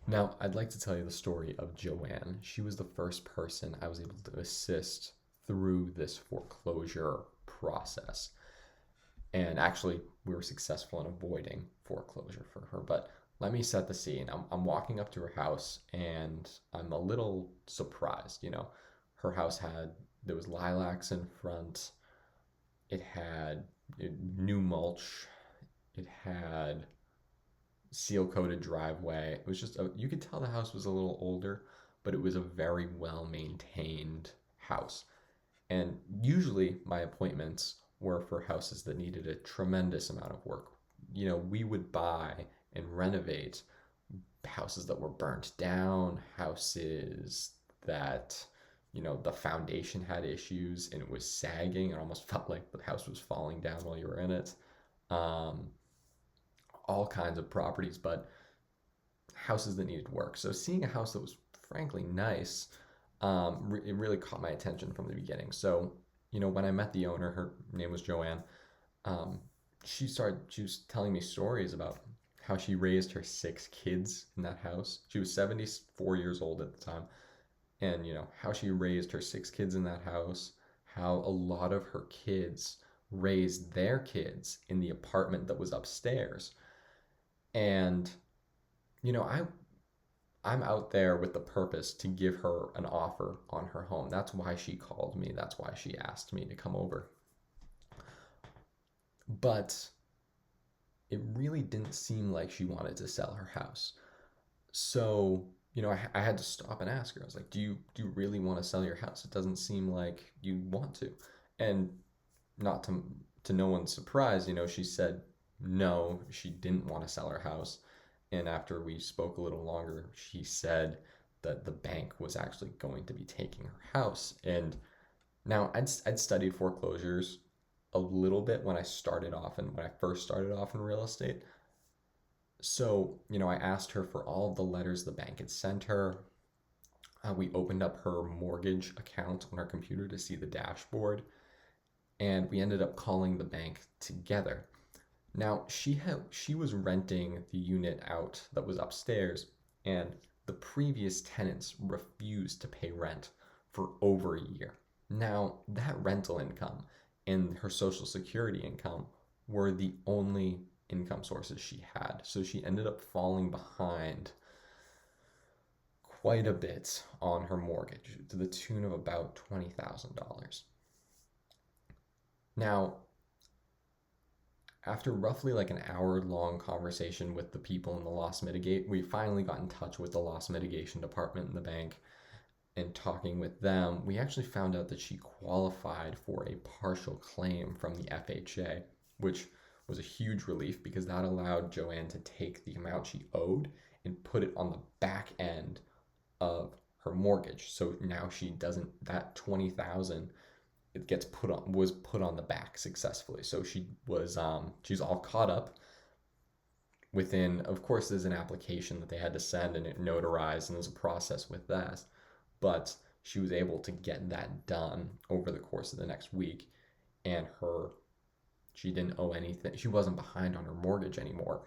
Now, I'd like to tell you the story of Joanne. She was the first person I was able to assist through this foreclosure process. And actually, we were successful in avoiding foreclosure for her. But let me set the scene. I'm walking up to her house and I'm a little surprised. Her house there was lilacs in front, it had new mulch, it had seal coated driveway. It was you could tell the house was a little older, but it was a very well maintained house. And usually my appointments were for houses that needed a tremendous amount of work. We would buy and renovate houses that were burnt down, houses that, the foundation had issues and it was sagging. It almost felt like the house was falling down while you were in it. Um, all kinds of properties, but houses that needed work. So seeing a house that was frankly nice, it really caught my attention from the beginning. So, when I met the owner, her name was Joanne. Um, she was telling me stories about how she raised her six kids in that house. She was 74 years old at the time. And, how she raised her six kids in that house, how a lot of her kids raised their kids in the apartment that was upstairs. And, you know, I I'm out there with the purpose to give her an offer on her home. That's why she called me. That's why she asked me to come over. But it really didn't seem like she wanted to sell her house. So, I had to stop and ask her. I was like, "Do you really want to sell your house? It doesn't seem like you want to." And not to no one's surprise, she said no, she didn't want to sell her house. And after we spoke a little longer, she said that the bank was actually going to be taking her house. And now I'd studied foreclosures a little bit when I first started off in real estate. So, I asked her for all of the letters the bank had sent her. We opened up her mortgage account on our computer to see the dashboard, and we ended up calling the bank together. Now, she was renting the unit out that was upstairs, and the previous tenants refused to pay rent for over a year. Now, that rental income and her social security income were the only income sources she had. So she ended up falling behind quite a bit on her mortgage to the tune of about $20,000. Now, after roughly like an hour long conversation with the people in the loss mitigate, we finally got in touch with the loss mitigation department in the bank, and talking with them, we actually found out that she qualified for a partial claim from the FHA, which was a huge relief because that allowed Joanne to take the amount she owed and put it on the back end of her mortgage. So now she doesn't that 20,000 it gets put on was put on the back successfully. So she's all caught up within, of course there's an application that they had to send and it notarized, and there's a process with that. But she was able to get that done over the course of the next week, and she didn't owe anything. She wasn't behind on her mortgage anymore.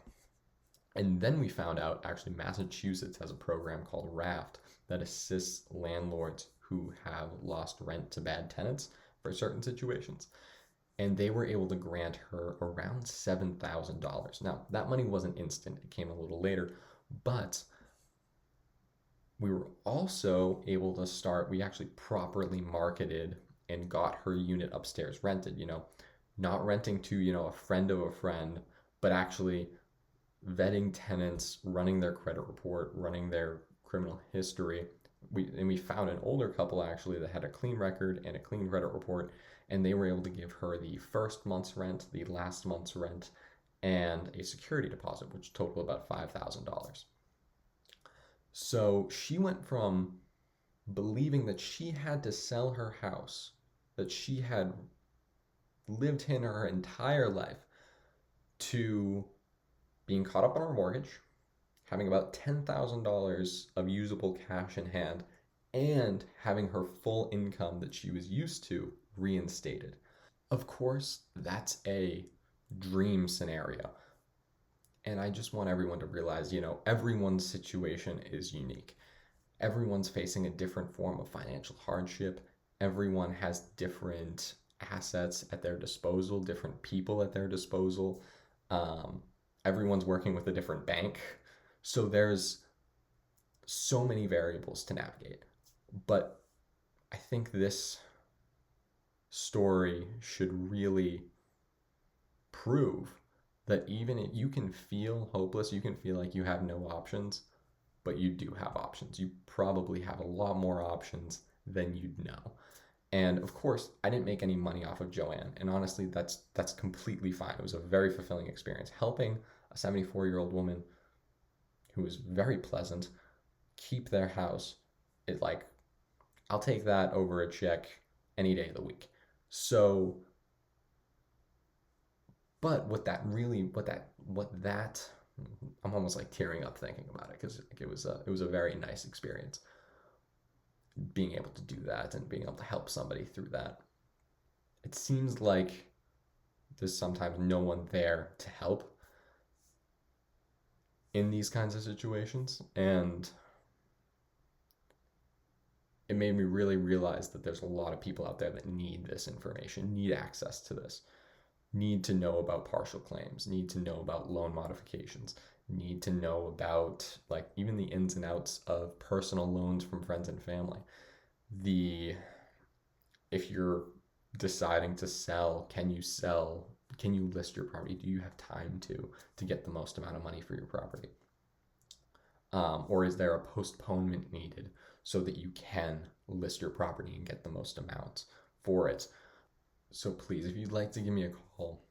And then we found out actually Massachusetts has a program called RAFT that assists landlords who have lost rent to bad tenants for certain situations. And they were able to grant her around $7,000. Now, that money wasn't instant, it came a little later, but we were also able to we actually properly marketed and got her unit upstairs rented, not renting to, a friend of a friend, but actually vetting tenants, running their credit report, running their criminal history. We found an older couple actually that had a clean record and a clean credit report, and they were able to give her the first month's rent, the last month's rent, and a security deposit, which totaled about $5,000. So she went from believing that she had to sell her house, that she had lived in her entire life, to being caught up on her mortgage, having about $10,000 of usable cash in hand, and having her full income that she was used to reinstated. Of course, that's a dream scenario. And I just want everyone to realize, everyone's situation is unique. Everyone's facing a different form of financial hardship. Everyone has different assets at their disposal, different people at their disposal. Um, Everyone's working with a different bank. So there's so many variables to navigate. But I think this story should really prove that even if you can feel hopeless, you can feel like you have no options, but you do have options. You probably have a lot more options than you'd know. And of course, I didn't make any money off of Joanne, and honestly, that's completely fine. It was a very fulfilling experience helping a 74-year-old woman who was very pleasant keep their house. It like I'll take that over a check any day of the week. So, but what that I'm almost like tearing up thinking about it because it was a very nice experience being able to do that and being able to help somebody through that. It seems like there's sometimes no one there to help in these kinds of situations, and it made me really realize that there's a lot of people out there that need this information, need access to this, need to know about partial claims, need to know about loan modifications, need to know about like even the ins and outs of personal loans from friends and family. The If you're deciding to sell, can you sell? Can you list your property? Do you have time to get the most amount of money for your property? Or is there a postponement needed so that you can list your property and get the most amount for it? So please, if you'd like to give me a call,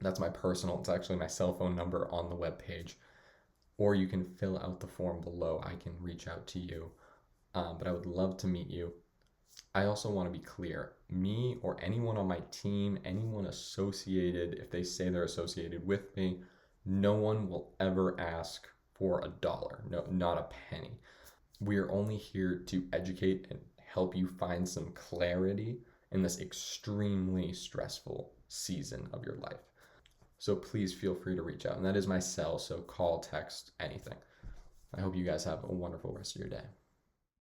that's my personal, it's actually my cell phone number on the webpage, or you can fill out the form below. I can reach out to you, but I would love to meet you. I also want to be clear, me or anyone on my team, anyone associated, if they say they're associated with me, no one will ever ask for a dollar, no, not a penny. We are only here to educate and help you find some clarity in this extremely stressful season of your life. So please feel free to reach out. And that is my cell, so call, text, anything. I hope you guys have a wonderful rest of your day.